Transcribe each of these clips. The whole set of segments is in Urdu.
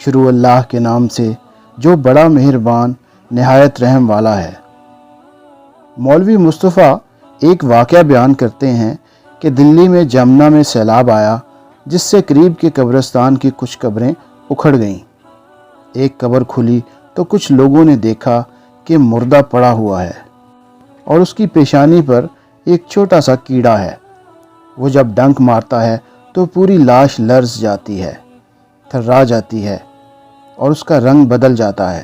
شروع اللہ کے نام سے جو بڑا مہربان نہایت رحم والا ہے۔ مولوی مصطفیٰ ایک واقعہ بیان کرتے ہیں کہ دلی میں جمنا میں سیلاب آیا، جس سے قریب کے قبرستان کی کچھ قبریں اکھڑ گئیں۔ ایک قبر کھلی تو کچھ لوگوں نے دیکھا کہ مردہ پڑا ہوا ہے اور اس کی پیشانی پر ایک چھوٹا سا کیڑا ہے۔ وہ جب ڈنک مارتا ہے تو پوری لاش لرز جاتی ہے، تھرا جاتی ہے اور اس کا رنگ بدل جاتا ہے۔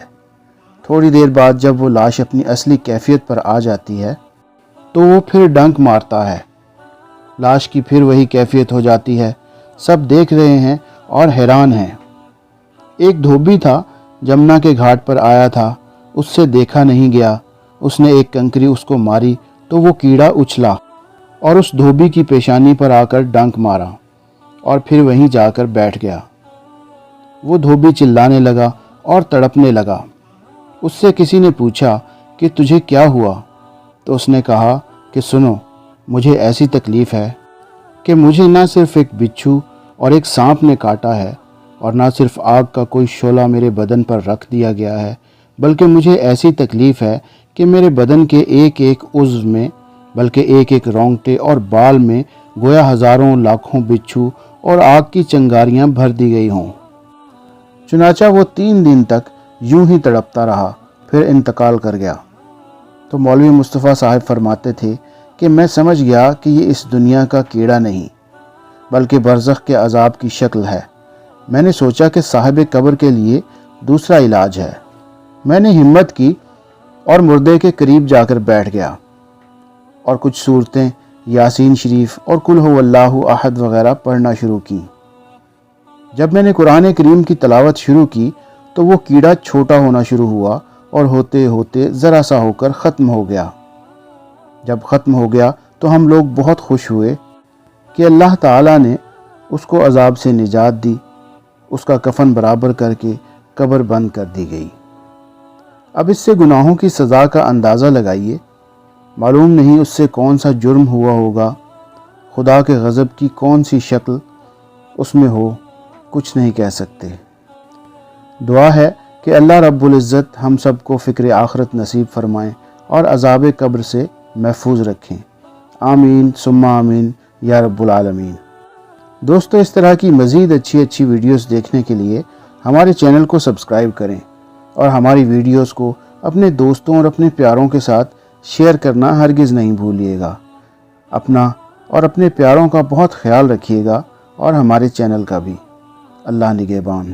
تھوڑی دیر بعد جب وہ لاش اپنی اصلی کیفیت پر آ جاتی ہے تو وہ پھر ڈنک مارتا ہے، لاش کی پھر وہی کیفیت ہو جاتی ہے۔ سب دیکھ رہے ہیں اور حیران ہیں۔ ایک دھوبی تھا، جمنا کے گھاٹ پر آیا تھا، اس سے دیکھا نہیں گیا۔ اس نے ایک کنکری اس کو ماری تو وہ کیڑا اچھلا اور اس دھوبی کی پیشانی پر آ کر ڈنک مارا اور پھر وہیں جا کر بیٹھ گیا۔ وہ دھوبی چلانے لگا اور تڑپنے لگا۔ اس سے کسی نے پوچھا کہ تجھے کیا ہوا؟ تو اس نے کہا کہ سنو، مجھے ایسی تکلیف ہے کہ مجھے نہ صرف ایک بچھو اور ایک سانپ نے کاٹا ہے، اور نہ صرف آگ کا کوئی شعلہ میرے بدن پر رکھ دیا گیا ہے، بلکہ مجھے ایسی تکلیف ہے کہ میرے بدن کے ایک ایک عضو میں، بلکہ ایک ایک رونگٹے اور بال میں گویا ہزاروں لاکھوں بچھو اور آگ کی چنگاریاں بھر دی گئی ہوں۔ چنانچہ وہ 3 دن تک یوں ہی تڑپتا رہا، پھر انتقال کر گیا۔ تو مولوی مصطفیٰ صاحب فرماتے تھے کہ میں سمجھ گیا کہ یہ اس دنیا کا کیڑا نہیں، بلکہ برزخ کے عذاب کی شکل ہے۔ میں نے سوچا کہ صاحب قبر کے لیے دوسرا علاج ہے۔ میں نے ہمت کی اور مردے کے قریب جا کر بیٹھ گیا اور کچھ صورتیں یاسین شریف اور قل هو اللہ احد وغیرہ پڑھنا شروع کی۔ جب میں نے قرآن کریم کی تلاوت شروع کی تو وہ کیڑا چھوٹا ہونا شروع ہوا اور ہوتے ہوتے ذرا سا ہو کر ختم ہو گیا۔ جب ختم ہو گیا تو ہم لوگ بہت خوش ہوئے کہ اللہ تعالیٰ نے اس کو عذاب سے نجات دی۔ اس کا کفن برابر کر کے قبر بند کر دی گئی۔ اب اس سے گناہوں کی سزا کا اندازہ لگائیے۔ معلوم نہیں اس سے کون سا جرم ہوا ہوگا، خدا کے غضب کی کون سی شکل اس میں ہو، کچھ نہیں کہہ سکتے۔ دعا ہے کہ اللہ رب العزت ہم سب کو فکر آخرت نصیب فرمائیں اور عذاب قبر سے محفوظ رکھیں۔ آمین ثم آمین یا رب العالمین۔ دوستو، اس طرح کی مزید اچھی ویڈیوز دیکھنے کے لیے ہمارے چینل کو سبسکرائب کریں اور ہماری ویڈیوز کو اپنے دوستوں اور اپنے پیاروں کے ساتھ شیئر کرنا ہرگز نہیں بھولیے گا۔ اپنا اور اپنے پیاروں کا بہت خیال رکھیے گا اور ہمارے چینل کا بھی۔ اللہ نگہبان۔